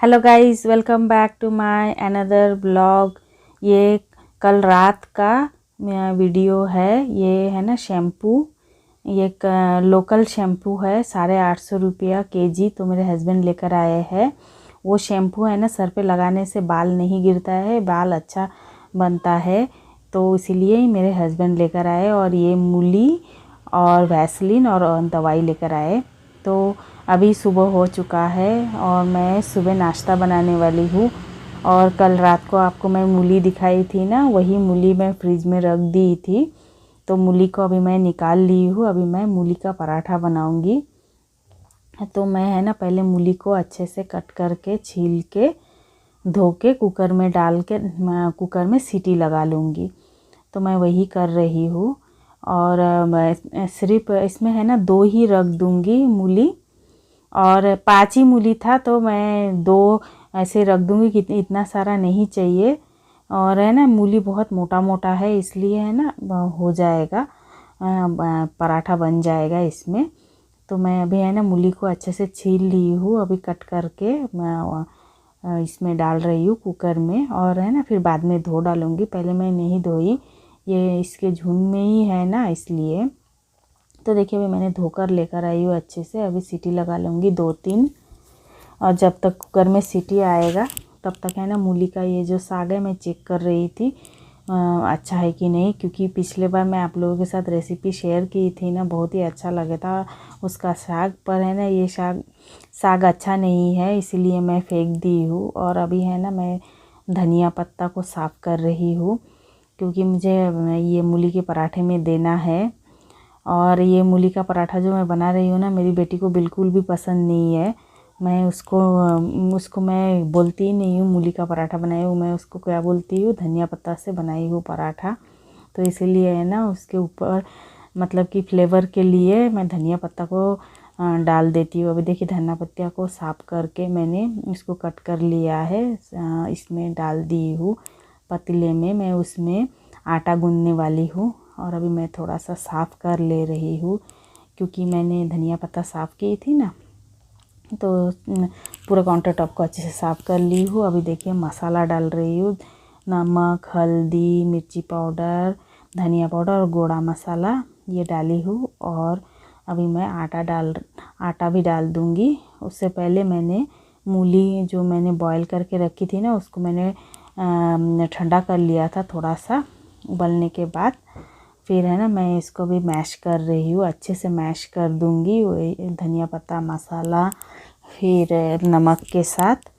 Hello guys, welcome back to my another blog. ये कल रात का वीडियो है। ये है ना शैम्पू, ये लोकल शैम्पू है। 850 रुपया केजी तो मेरे हस्बैंड लेकर आए हैं। वो शैम्पू है ना, सर पे लगाने से बाल नहीं गिरता है, बाल अच्छा बनता है, तो इसीलिए ही मेरे हस्बैंड लेकर आए। और ये मूली और वैसलीन और दवाई लेकर आए। तो अभी सुबह हो चुका है और मैं सुबह नाश्ता बनाने वाली हूँ। और कल रात को आपको मैं मूली दिखाई थी ना, वही मूली मैं फ्रिज में रख दी थी। तो मूली को अभी मैं निकाल ली हूँ। अभी मैं मूली का पराठा बनाऊँगी। तो मैं है ना पहले मूली को अच्छे से कट करके छील के धो के कुकर में डाल के कुकर में सीटी लगा लूँगी। तो मैं वही कर रही हूँ। और मैं सिर्फ इसमें है ना 2 ही रख दूँगी मूली, और 5 ही मूली था तो मैं 2 ऐसे रख दूँगी कि इतना सारा नहीं चाहिए। और है ना मूली बहुत मोटा मोटा है, इसलिए है ना हो जाएगा, पराठा बन जाएगा इसमें। तो मैं अभी है ना मूली को अच्छे से छील ली हूँ, अभी कट करके मैं इसमें डाल रही हूँ कुकर में। और है ना फिर बाद में धो डालूँगी, पहले मैं नहीं धोई, ये इसके झुंड में ही है ना इसलिए। तो देखिए अभी मैंने धोकर लेकर आई हूँ अच्छे से। अभी सीटी लगा लूँगी 2-3, और जब तक कुकर में सीटी आएगा तब तक है ना मूली का ये जो साग है मैं चेक कर रही थी अच्छा है कि नहीं, क्योंकि पिछले बार मैं आप लोगों के साथ रेसिपी शेयर की थी ना, बहुत ही अच्छा लगा था उसका साग। पर है ना ये साग अच्छा नहीं है, इसीलिए मैं फेंक दी हूँ। और अभी है ना मैं धनिया पत्ता को साफ़ कर रही हूँ, क्योंकि मुझे ये मूली के पराठे में देना है। और ये मूली का पराठा जो मैं बना रही हूँ ना, मेरी बेटी को बिल्कुल भी पसंद नहीं है। मैं उसको मैं बोलती ही नहीं हूँ मूली का पराठा बनाई हूँ, मैं उसको क्या बोलती हूँ, धनिया पत्ता से बनाई हूँ पराठा। तो इसीलिए है ना उसके ऊपर मतलब कि फ्लेवर के लिए मैं धनिया पत्ता को डाल देती हूँ। अभी देखिए धनिया पत्ता को साफ़ करके मैंने इसको कट कर लिया है, इसमें डाल दी हूँ पतीले में। मैं उसमें आटा गूँथने वाली हूँ। और अभी मैं थोड़ा सा साफ़ कर ले रही हूँ, क्योंकि मैंने धनिया पत्ता साफ़ की थी ना, तो पूरा काउंटर टॉप को अच्छे से साफ़ कर ली हूँ। अभी देखिए मसाला डाल रही हूँ, नमक, हल्दी, मिर्ची पाउडर, धनिया पाउडर और गोड़ा मसाला ये डाली हूँ। और अभी मैं आटा भी डाल दूँगी। उससे पहले मैंने मूली जो मैंने बॉईल करके रखी थी ना, उसको मैंने ठंडा कर लिया था थोड़ा सा उबलने के बाद। फिर है ना मैं इसको भी मैश कर रही हूँ, अच्छे से मैश कर दूँगी वही धनिया पत्ता मसाला फिर नमक के साथ।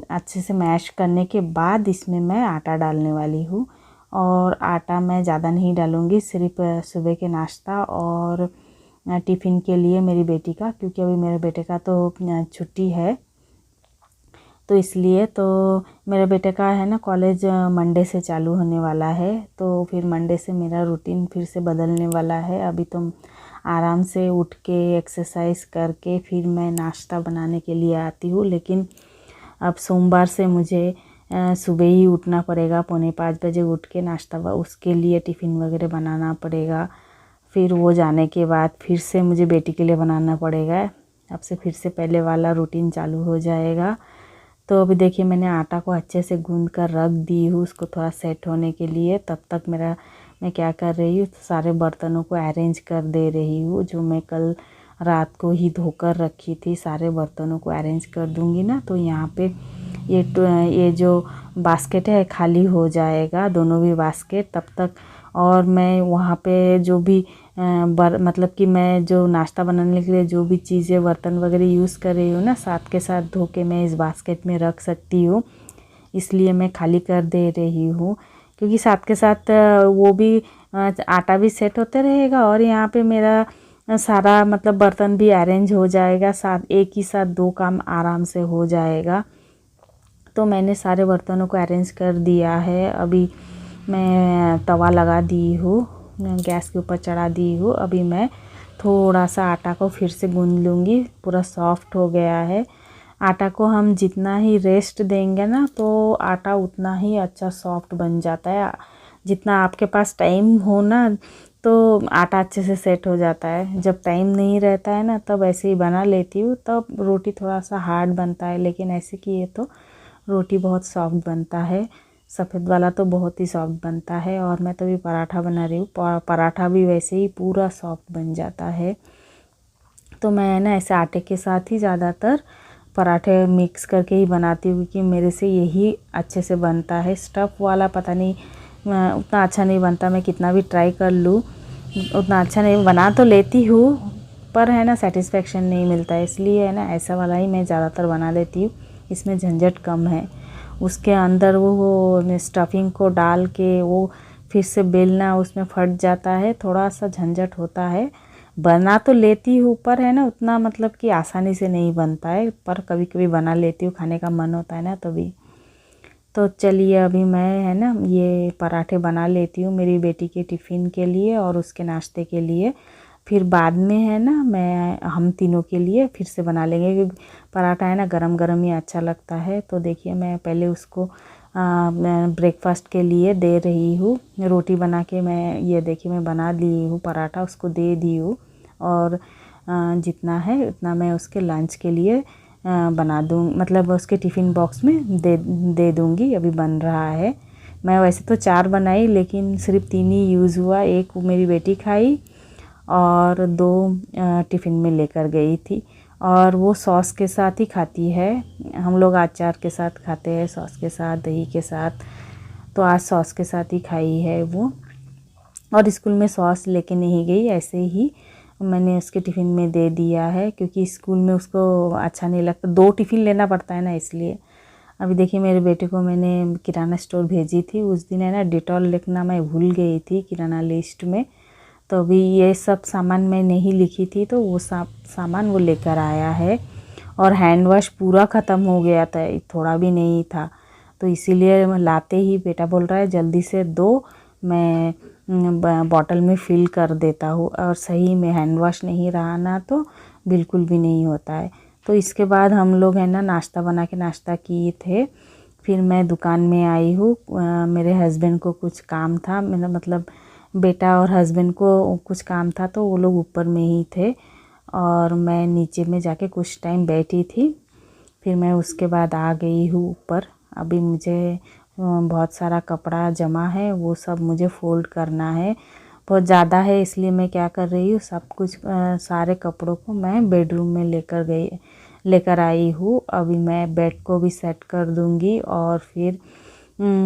अच्छे से मैश करने के बाद इसमें मैं आटा डालने वाली हूँ। और आटा मैं ज़्यादा नहीं डालूँगी, सिर्फ सुबह के नाश्ता और टिफ़िन के लिए मेरी बेटी का, क्योंकि अभी मेरे बेटे का तो छुट्टी है, तो इसलिए। तो मेरे बेटे का है ना कॉलेज मंडे से चालू होने वाला है, तो फिर मंडे से मेरा रूटीन फिर से बदलने वाला है। अभी तो आराम से उठ के एक्सरसाइज करके फिर मैं नाश्ता बनाने के लिए आती हूँ। लेकिन अब सोमवार से मुझे सुबह ही उठना पड़ेगा, 4:45 बजे उठ के नाश्ता उसके लिए टिफ़िन वगैरह बनाना पड़ेगा। फिर वो जाने के बाद फिर से मुझे बेटी के लिए बनाना पड़ेगा। अब से फिर से पहले वाला रूटीन चालू हो जाएगा। तो अभी देखिए मैंने आटा को अच्छे से गूंद कर रख दी हूँ उसको थोड़ा सेट होने के लिए। तब तक मैं क्या कर रही हूँ, सारे बर्तनों को अरेंज कर दे रही हूँ, जो मैं कल रात को ही धोकर रखी थी। सारे बर्तनों को अरेंज कर दूँगी ना, तो यहाँ पे ये जो बास्केट है खाली हो जाएगा, दोनों भी बास्केट तब तक। और मैं वहाँ पे जो भी मतलब कि मैं जो नाश्ता बनाने के लिए जो भी चीज़ें बर्तन वगैरह यूज़ कर रही हूँ ना, साथ के साथ धो के मैं इस बास्केट में रख सकती हूँ, इसलिए मैं खाली कर दे रही हूँ। क्योंकि साथ के साथ वो भी आटा भी सेट होते रहेगा, और यहाँ पे मेरा सारा मतलब बर्तन भी अरेंज हो जाएगा, साथ एक ही साथ 2 काम आराम से हो जाएगा। तो मैंने सारे बर्तनों को अरेंज कर दिया है। अभी मैं तवा लगा दी हूँ, गैस के ऊपर चढ़ा दी हूँ। अभी मैं थोड़ा सा आटा को फिर से गूंद लूँगी, पूरा सॉफ्ट हो गया है। आटा को हम जितना ही रेस्ट देंगे ना, तो आटा उतना ही अच्छा सॉफ्ट बन जाता है। जितना आपके पास टाइम हो ना, तो आटा अच्छे से सेट हो जाता है। जब टाइम नहीं रहता है ना तब ऐसे ही बना लेती हूँ, तब रोटी थोड़ा सा हार्ड बनता है, लेकिन ऐसे किए तो रोटी बहुत सॉफ्ट बनता है। सफ़ेद वाला तो बहुत ही सॉफ्ट बनता है। और मैं तो भी पराठा बना रही हूँ, पराठा भी वैसे ही पूरा सॉफ्ट बन जाता है। तो मैं ना ऐसे आटे के साथ ही ज़्यादातर पराठे मिक्स करके ही बनाती हूँ, क्योंकि मेरे से यही अच्छे से बनता है। स्टफ़ वाला पता नहीं उतना अच्छा नहीं बनता, मैं कितना भी ट्राई कर लूँ उतना अच्छा नहीं। बना तो लेती हूँ पर है ना सेटिस्फेक्शन नहीं मिलता है, इसलिए है ना ऐसा वाला ही मैं ज़्यादातर बना लेती हूँ। इसमें झंझट कम है। उसके अंदर वो स्टफिंग को डाल के वो फिर से बेलना, उसमें फट जाता है, थोड़ा सा झंझट होता है। बना तो लेती हूँ पर है ना उतना मतलब कि आसानी से नहीं बनता है, पर कभी कभी बना लेती हूँ, खाने का मन होता है ना तभी। तो चलिए अभी मैं है ना ये पराठे बना लेती हूँ मेरी बेटी के टिफ़िन के लिए और उसके नाश्ते के लिए। फिर बाद में है ना हम तीनों के लिए फिर से बना लेंगे, क्योंकि पराठा है ना गरम गरम ही अच्छा लगता है। तो देखिए मैं पहले उसको ब्रेकफास्ट के लिए दे रही हूँ। रोटी बना के मैं ये देखिए मैं बना ली हूँ, पराठा उसको दे दी हूँ। और जितना है उतना मैं उसके लंच के लिए बना दूँ, मतलब उसके टिफ़िन बॉक्स में दे दूँगी। अभी बन रहा है। मैं वैसे तो 4 बनाई, लेकिन सिर्फ 3 ही यूज़ हुआ। एक मेरी बेटी खाई और 2 टिफ़िन में लेकर गई थी। और वो सॉस के साथ ही खाती है। हम लोग अचार के साथ खाते हैं, सॉस के साथ, दही के साथ। तो आज सॉस के साथ ही खाई है वो। और स्कूल में सॉस लेके नहीं गई, ऐसे ही मैंने उसके टिफ़िन में दे दिया है, क्योंकि स्कूल में उसको अच्छा नहीं लगता, 2 टिफ़िन लेना पड़ता है ना, इसलिए। अभी देखिए मेरे बेटे को मैंने किराना स्टोर भेजी थी, उस दिन है ना डिटॉल लिखना मैं भूल गई थी किराना लिस्ट में। तो अभी ये सब सामान मैं नहीं लिखी थी, तो वो सामान वो लेकर आया है। और हैंड वॉश पूरा ख़त्म हो गया था, थोड़ा भी नहीं था। तो इसीलिए लाते ही बेटा बोल रहा है जल्दी से दो, मैं बॉटल में फ़िल कर देता हूँ। और सही में हैंड वॉश नहीं रहा ना तो बिल्कुल भी नहीं होता है। तो इसके बाद हम लोग है ना नाश्ता बना के नाश्ता किए थे। फिर मैं दुकान में आई हूँ, मेरे हस्बैंड को कुछ काम था, मेरा मतलब बेटा और हस्बैंड को कुछ काम था, तो वो लोग ऊपर में ही थे और मैं नीचे में जाके कुछ टाइम बैठी थी। फिर मैं उसके बाद आ गई हूँ ऊपर। अभी मुझे बहुत सारा कपड़ा जमा है, वो सब मुझे फ़ोल्ड करना है, बहुत ज़्यादा है। इसलिए मैं क्या कर रही हूँ, सब कुछ सारे कपड़ों को मैं बेडरूम में लेकर आई हूँ। अभी मैं बेड को भी सेट कर दूँगी और फिर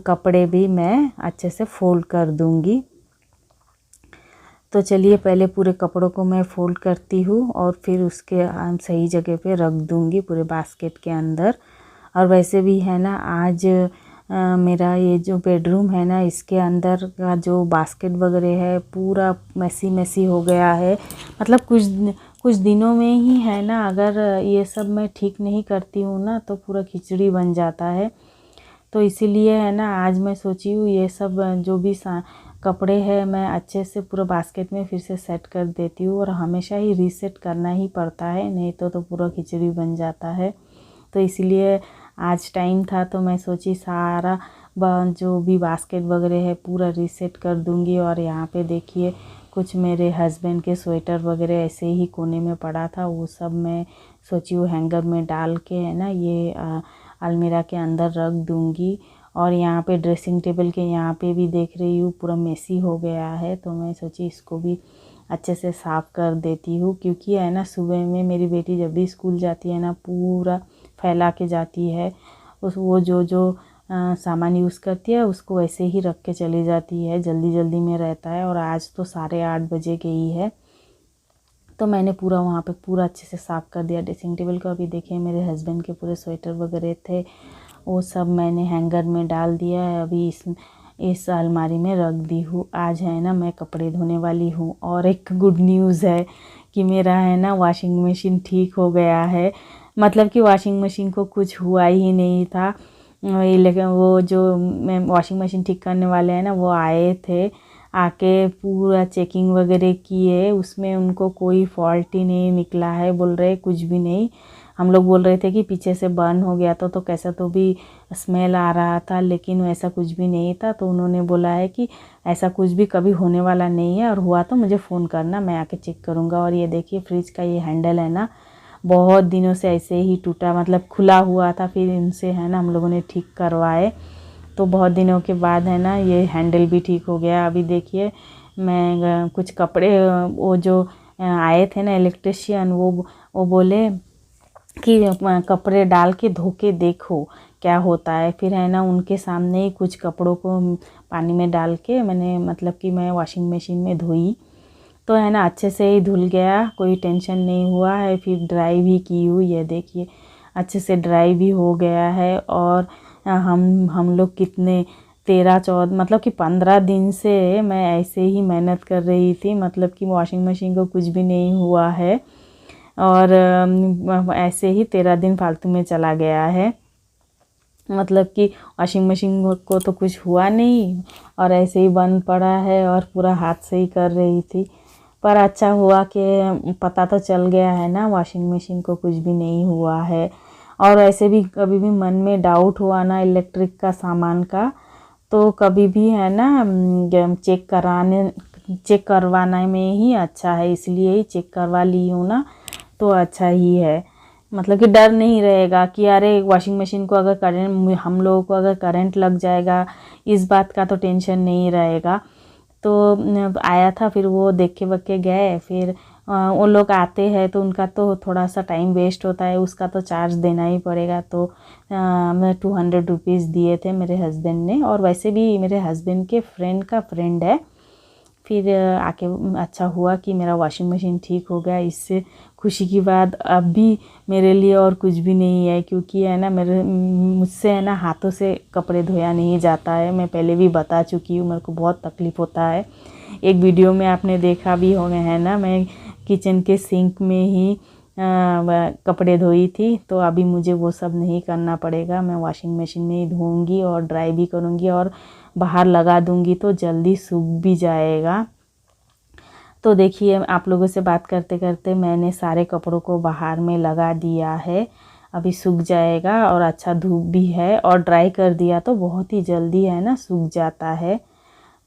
कपड़े भी मैं अच्छे से फ़ोल्ड कर दूँगी। तो चलिए पहले पूरे कपड़ों को मैं फ़ोल्ड करती हूँ और फिर उसके सही जगह पे रख दूँगी पूरे बास्केट के अंदर। और वैसे भी है ना आज मेरा ये जो बेडरूम है ना, इसके अंदर का जो बास्केट वगैरह है पूरा मैसी हो गया है। मतलब कुछ दिनों में ही है ना, अगर ये सब मैं ठीक नहीं करती हूँ ना तो पूरा खिचड़ी बन जाता है। तो इसीलिए है ना आज मैं सोची हूँ ये सब जो भी कपड़े हैं मैं अच्छे से पूरा बास्केट में फिर से सेट कर देती हूँ। और हमेशा ही रीसेट करना ही पड़ता है, नहीं तो पूरा खिचड़ी बन जाता है। तो इसीलिए आज टाइम था तो मैं सोची सारा जो भी बास्केट वगैरह है पूरा रीसेट कर दूँगी। और यहाँ पे देखिए कुछ मेरे हस्बैंड के स्वेटर वगैरह ऐसे ही कोने में पड़ा था, वो सब मैं सोची हूँ हैंगर में डाल के है ना ये अलमीरा के अंदर रख दूँगी। और यहाँ पे ड्रेसिंग टेबल के यहाँ पे भी देख रही हूँ पूरा मेसी हो गया है, तो मैं सोची इसको भी अच्छे से साफ़ कर देती हूँ। क्योंकि है ना सुबह में मेरी बेटी जब भी स्कूल जाती है ना पूरा फैला के जाती है, वो जो सामान यूज़ करती है उसको वैसे ही रख के चली जाती है, जल्दी जल्दी में रहता है। और आज तो 8:30 बजे गई है, तो मैंने पूरा वहाँ पे पूरा अच्छे से साफ़ कर दिया ड्रेसिंग टेबल को। अभी देखिए मेरे हस्बैंड के पूरे स्वेटर वगैरह थे, वो सब मैंने हैंगर में डाल दिया है, अभी इस अलमारी में रख दी हूँ। आज है ना मैं कपड़े धोने वाली हूँ। और एक गुड न्यूज़ है कि मेरा है ना वॉशिंग मशीन ठीक हो गया है। मतलब कि वॉशिंग मशीन को कुछ हुआ ही नहीं था, लेकिन वो जो मैं वॉशिंग मशीन ठीक करने वाले हैं ना वो आए थे, आके पूरा चेकिंग वगैरह किए, उसमें उनको कोई फॉल्ट ही नहीं निकला है, बोल रहे कुछ भी नहीं हम लोग बोल रहे थे कि पीछे से बर्न हो गया तो कैसा तो भी स्मेल आ रहा था, लेकिन ऐसा कुछ भी नहीं था। तो उन्होंने बोला है कि ऐसा कुछ भी कभी होने वाला नहीं है, और हुआ तो मुझे फ़ोन करना, मैं आके चेक करूँगा। और ये देखिए फ्रिज का ये हैंडल है ना, बहुत दिनों से ऐसे ही टूटा, मतलब खुला हुआ था, फिर इनसे है ना हम लोगों ने ठीक करवाए, तो बहुत दिनों के बाद है ना ये हैंडल भी ठीक हो गया। अभी देखिए मैं कुछ कपड़े, वो जो आए थे ना इलेक्ट्रिशियन, वो बोले कि कपड़े डाल के धो के देखो क्या होता है। फिर है ना उनके सामने ही कुछ कपड़ों को पानी में डाल के मैंने, मतलब कि मैं वॉशिंग मशीन में धोई, तो है ना अच्छे से ही धुल गया, कोई टेंशन नहीं हुआ है। फिर ड्राई भी की हुई है, देखिए अच्छे से ड्राई भी हो गया है। और हम लोग कितने 13-14 मतलब कि 15 दिन से मैं ऐसे ही मेहनत कर रही थी, मतलब कि वॉशिंग मशीन को कुछ भी नहीं हुआ है, और ऐसे ही 13 दिन फालतू में चला गया है। मतलब कि वॉशिंग मशीन को तो कुछ हुआ नहीं, और ऐसे ही बंद पड़ा है, और पूरा हाथ से ही कर रही थी। पर अच्छा हुआ कि पता तो चल गया है ना, वॉशिंग मशीन को कुछ भी नहीं हुआ है। और ऐसे भी कभी भी मन में डाउट हुआ ना इलेक्ट्रिक का सामान का, तो कभी भी है ना चेक करवाने में ही अच्छा है, इसलिए ही चेक करवा ली हूँ ना, तो अच्छा ही है। मतलब कि डर नहीं रहेगा कि अरे वॉशिंग मशीन को अगर करंट, हम लोगों को अगर करंट लग जाएगा, इस बात का तो टेंशन नहीं रहेगा। तो आया था, फिर वो देख के गए, फिर वो लोग आते हैं तो उनका तो थोड़ा सा टाइम वेस्ट होता है, उसका तो चार्ज देना ही पड़ेगा। तो मैं 200 रुपीज़ दिए थे मेरे हस्बैंड ने, और वैसे भी मेरे हस्बैंड के फ्रेंड का फ्रेंड है। फिर आके अच्छा हुआ कि मेरा वॉशिंग मशीन ठीक हो गया। इससे खुशी की बात अब भी मेरे लिए और कुछ भी नहीं है, क्योंकि है ना मुझसे है ना हाथों से कपड़े धोया नहीं जाता है। मैं पहले भी बता चुकी हूँ, मेरे को बहुत तकलीफ़ होता है। एक वीडियो में आपने देखा भी होगा है ना, मैं किचन के सिंक में ही कपड़े धोई थी। तो अभी मुझे वो सब नहीं करना पड़ेगा, मैं वॉशिंग मशीन में ही धोऊंगी और ड्राई भी करूँगी और बाहर लगा दूँगी, तो जल्दी सूख भी जाएगा। तो देखिए आप लोगों से बात करते करते मैंने सारे कपड़ों को बाहर में लगा दिया है, अभी सूख जाएगा। और अच्छा धूप भी है, और ड्राई कर दिया तो बहुत ही जल्दी है ना सूख जाता है।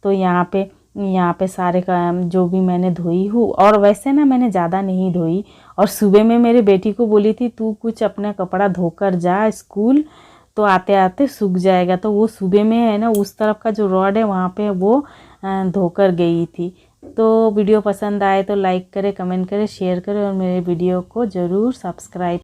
तो यहाँ पे सारे काम जो भी मैंने धोई हूँ, और वैसे ना मैंने ज़्यादा नहीं धोई। और सुबह में मेरी बेटी को बोली थी तू कुछ अपना कपड़ा धोकर जा स्कूल, तो आते आते सूख जाएगा। तो वो सुबह में है ना उस तरफ का जो रोड है वहाँ पे वो धोकर गई थी। तो वीडियो पसंद आए तो लाइक करें, कमेंट करें, शेयर करें, और मेरे वीडियो को ज़रूर सब्सक्राइब